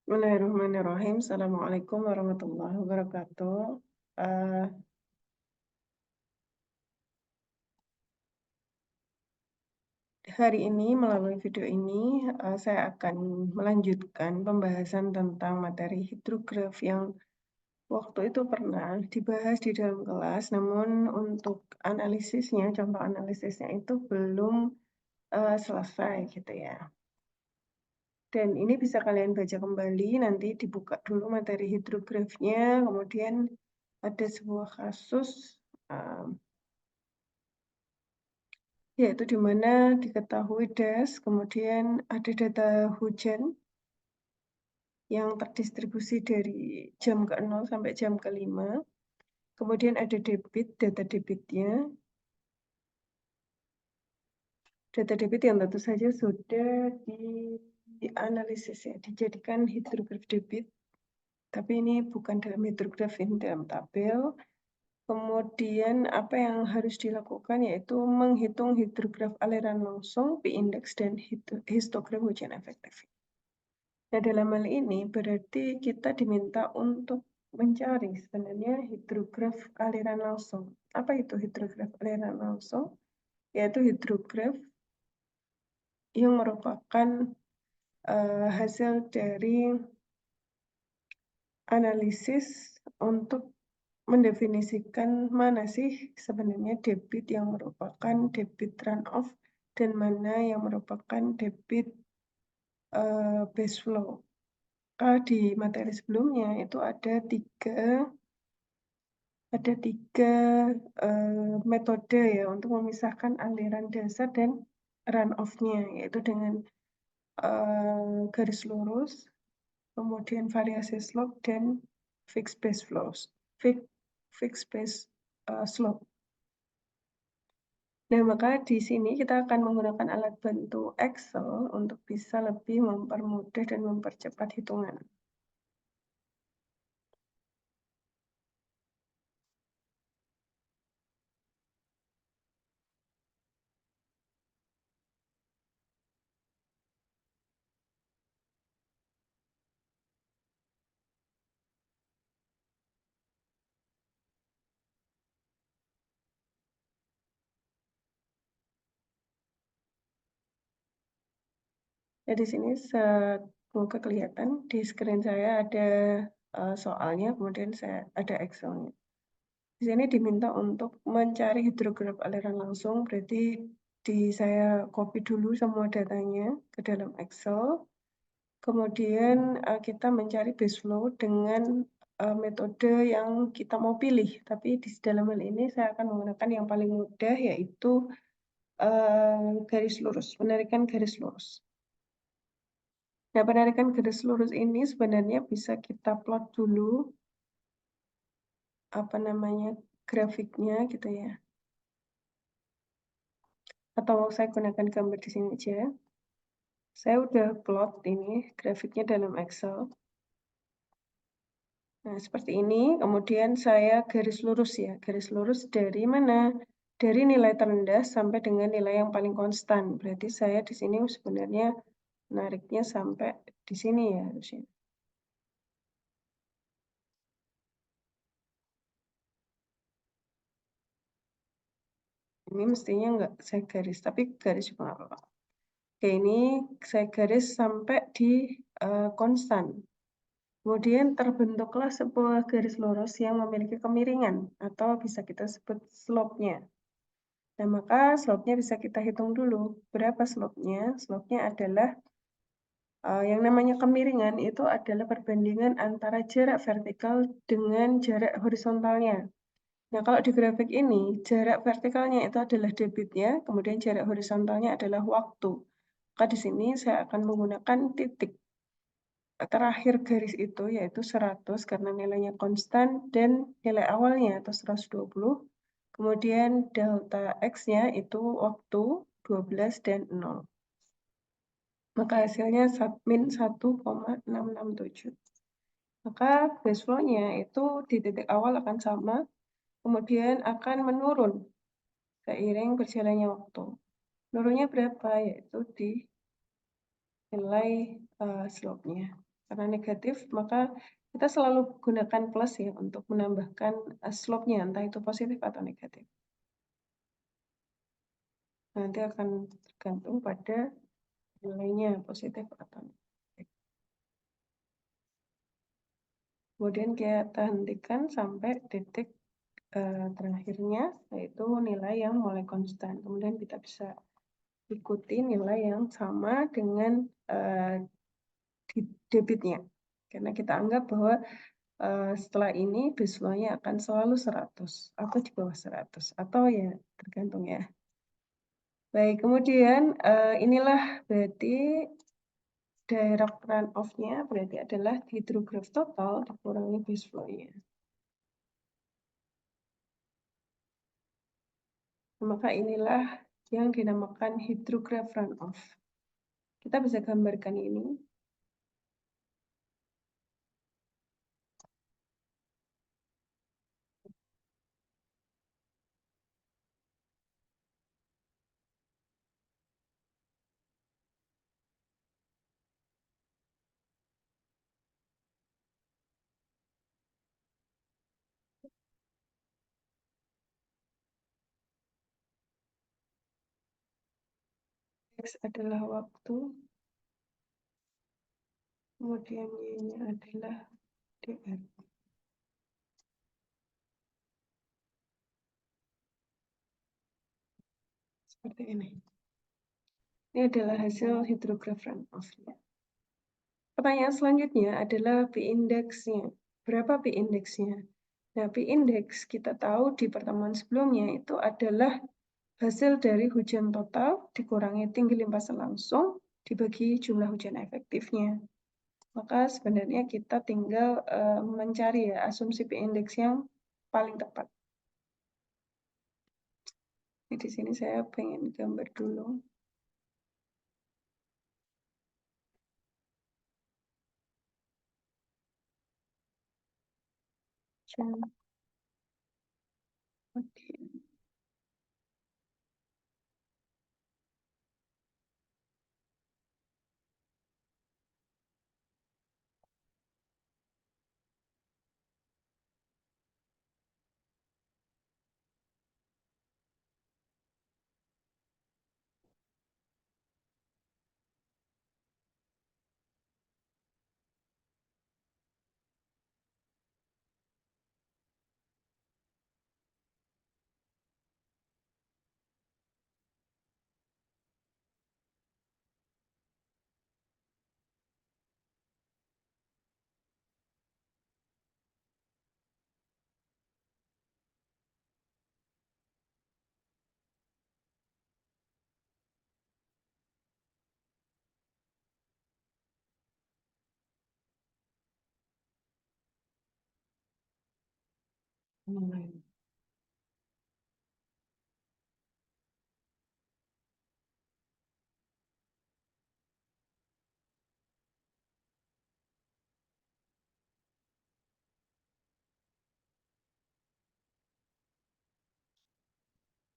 Bismillahirrahmanirrahim. Assalamualaikum warahmatullahi wabarakatuh. Eh, Hari ini melalui video ini saya akan melanjutkan pembahasan tentang materi hidrograf yang waktu itu pernah dibahas di dalam kelas, namun untuk analisisnya, contoh analisisnya itu belum selesai gitu ya. Dan ini bisa kalian baca kembali, nanti dibuka dulu materi hidrografnya, kemudian ada sebuah kasus yaitu di mana diketahui kemudian ada data hujan yang terdistribusi dari jam ke-0 sampai jam ke-5. Kemudian ada data debitnya. Data debit yang tentu saja sudah dianalisis ya, dijadikan hidrograf debit. Tapi ini bukan dalam hidrograf, ini dalam tabel. Kemudian apa yang harus dilakukan yaitu menghitung hidrograf aliran langsung, P-index, dan histogram hujan efektif. Nah, dalam hal ini berarti kita diminta untuk mencari sebenarnya hidrograf aliran langsung. Apa itu hidrograf aliran langsung? Yaitu hidrograf yang merupakan hasil dari analisis untuk mendefinisikan mana sih sebenarnya debit yang merupakan debit runoff dan mana yang merupakan debit base flow. Di materi sebelumnya itu ada tiga metode ya untuk memisahkan aliran dasar dan runoff-nya, yaitu dengan garis lurus, kemudian variasi slope, dan fixed base flows, fixed base slope. Nah, maka di sini kita akan menggunakan alat bantu Excel untuk bisa lebih mempermudah dan mempercepat hitungan. Ya, di sini semoga kelihatan di screen saya ada soalnya, kemudian saya ada Excel-nya. Di sini diminta untuk mencari hidrograf aliran langsung, berarti saya copy dulu semua datanya ke dalam Excel. Kemudian kita mencari base flow dengan metode yang kita mau pilih. Tapi di dalam hal ini saya akan menggunakan yang paling mudah, yaitu garis lurus, penarikan garis lurus. Nah, penarikan garis lurus ini sebenarnya bisa kita plot dulu grafiknya gitu ya. Atau saya gunakan gambar di sini aja. Saya udah plot ini grafiknya dalam Excel. Nah, seperti ini. Kemudian saya garis lurus ya. Garis lurus dari mana? Dari nilai terendah sampai dengan nilai yang paling konstan. Berarti saya di sini sebenarnya nariknya sampai di sini ya harusnya. Ini mestinya nggak saya garis, tapi garis juga nggak apa-apa. Oke, ini saya garis sampai di konstan. Kemudian terbentuklah sebuah garis lurus yang memiliki kemiringan, atau bisa kita sebut slope-nya. Nah, maka slope-nya bisa kita hitung dulu. Berapa slope-nya? Slope-nya adalah yang namanya kemiringan itu adalah perbandingan antara jarak vertikal dengan jarak horizontalnya. Nah, kalau di grafik ini, jarak vertikalnya itu adalah debitnya, kemudian jarak horizontalnya adalah waktu. Maka di sini saya akan menggunakan titik terakhir garis itu, yaitu 100, karena nilainya konstan, dan nilai awalnya atau 120. Kemudian delta X-nya itu waktu 12 dan 0. Maka hasilnya min 1,667. Maka base flow-nya itu di titik awal akan sama, kemudian akan menurun seiring berjalannya waktu. Menurunnya berapa? Yaitu di nilai slope-nya. Karena negatif, maka kita selalu gunakan plus ya untuk menambahkan slope-nya, entah itu positif atau negatif. Nanti akan tergantung pada nilainya positif atau negatif. Kemudian kita hentikan sampai titik terakhirnya, yaitu nilai yang mulai konstan. Kemudian kita bisa ikuti nilai yang sama dengan debitnya. Karena kita anggap bahwa setelah ini base flow-nya akan selalu 100 atau di bawah 100 atau ya tergantung ya. Baik, kemudian inilah berarti direct runoff-nya berarti adalah hidrograf total dikurangi base flow-nya. Maka inilah yang dinamakan hidrograf runoff. Kita bisa gambarkan ini. X adalah waktu, kemudian Y-nya adalah DR. Seperti ini. Ini adalah hasil hidrograf runoff-nya. Pertanyaan selanjutnya adalah P-indeksnya. Berapa P-indeksnya? Nah, P-indeks kita tahu di pertemuan sebelumnya itu adalah hasil dari hujan total dikurangi tinggi limpasan langsung dibagi jumlah hujan efektifnya. Maka sebenarnya kita tinggal mencari ya asumsi P-indeks yang paling tepat. Di sini saya pengen gambar dulu. Oke.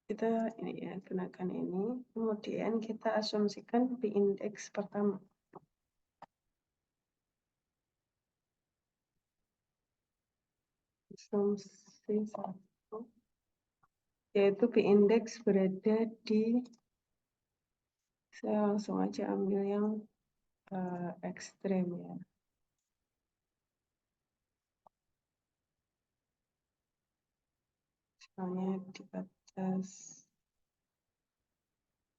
Kita ini ya gunakan ini, kemudian kita asumsikan P-indeks pertama. Asumsi 1, yaitu P-indeks berada di, saya langsung aja ambil yang ekstrem ya. Misalnya di atas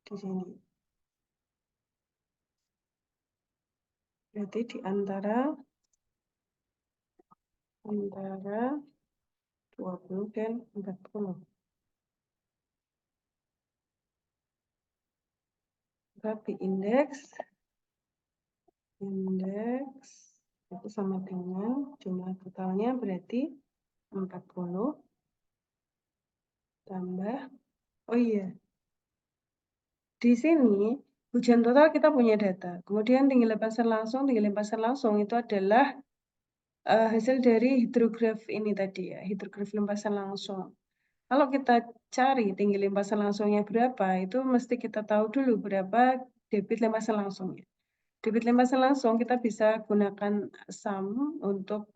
di sini. Berarti di antara 20 dan 40. Tapi indeks itu sama dengan jumlah totalnya berarti 40 tambah, oh iya, di sini hujan total kita punya data. Kemudian tinggi limpasan langsung itu adalah hasil dari hidrograf ini tadi ya, hidrograf limpasan langsung. Kalau kita cari tinggi limpasan langsungnya berapa, itu mesti kita tahu dulu berapa debit limpasan langsungnya. Debit limpasan langsung kita bisa gunakan sum untuk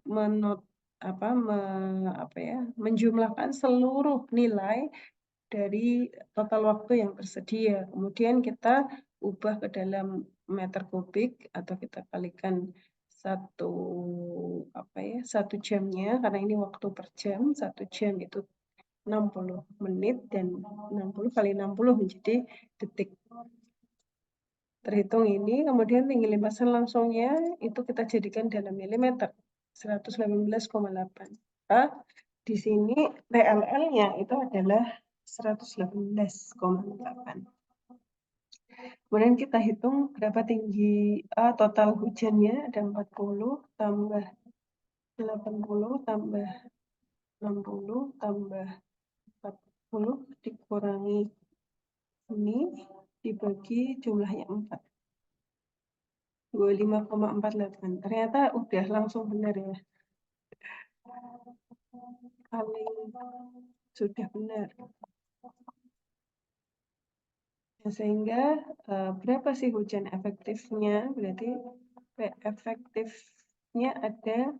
menjumlahkan seluruh nilai dari total waktu yang tersedia. Kemudian kita ubah ke dalam meter kubik atau kita kalikan satu jamnya, karena ini waktu per jam. 1 jam itu 60 menit dan 60 kali 60 menjadi detik. Terhitung ini, kemudian tinggi limpasan langsungnya itu kita jadikan dalam milimeter, 118,8. Di sini TLL-nya itu adalah 118,8. Kemudian kita hitung berapa tinggi total hujannya, ada 40 tambah 80 tambah 60 tambah 40 dikurangi ini dibagi jumlahnya 4. 25,48. Ternyata udah langsung benar ya. Sudah benar. Nah, sehingga berapa sih hujan efektifnya? Berarti efektifnya ada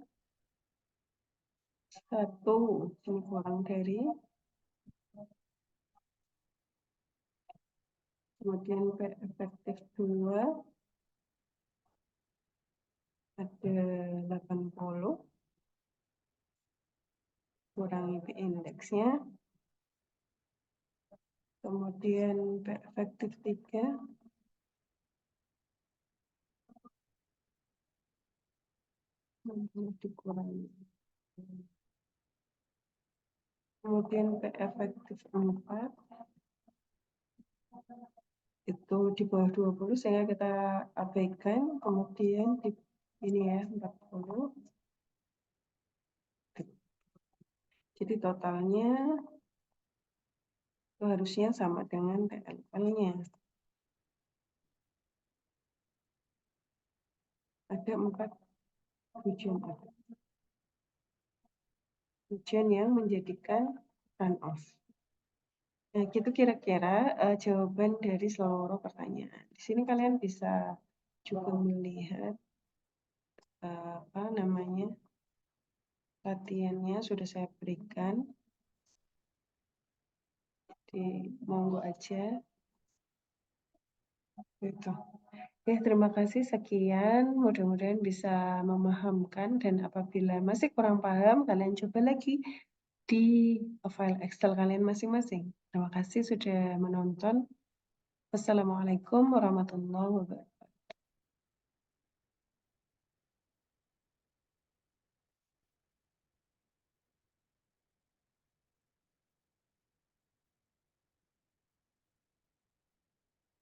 1, ini kurang dari, kemudian P efektif 2 ada 80, kurangi P indeksnya, kemudian P efektif 3 dikurangi, kemudian P efektif 4 itu di bawah 20 sehingga kita abaikan, kemudian di ini ya 40. Jadi totalnya itu harusnya sama dengan TLL-nya. Ada 4 hujan yang menjadikan runoff. Nah, gitu kira-kira jawaban dari seluruh pertanyaan. Di sini kalian bisa juga melihat latihannya sudah saya berikan. Jadi monggo aja. Gitu. Ya, terima kasih sekian. Mudah-mudahan bisa memahamkan, dan apabila masih kurang paham, kalian coba lagi di file Excel kalian masing-masing. Terima kasih sudah menonton. Wassalamualaikum warahmatullahi wabarakatuh.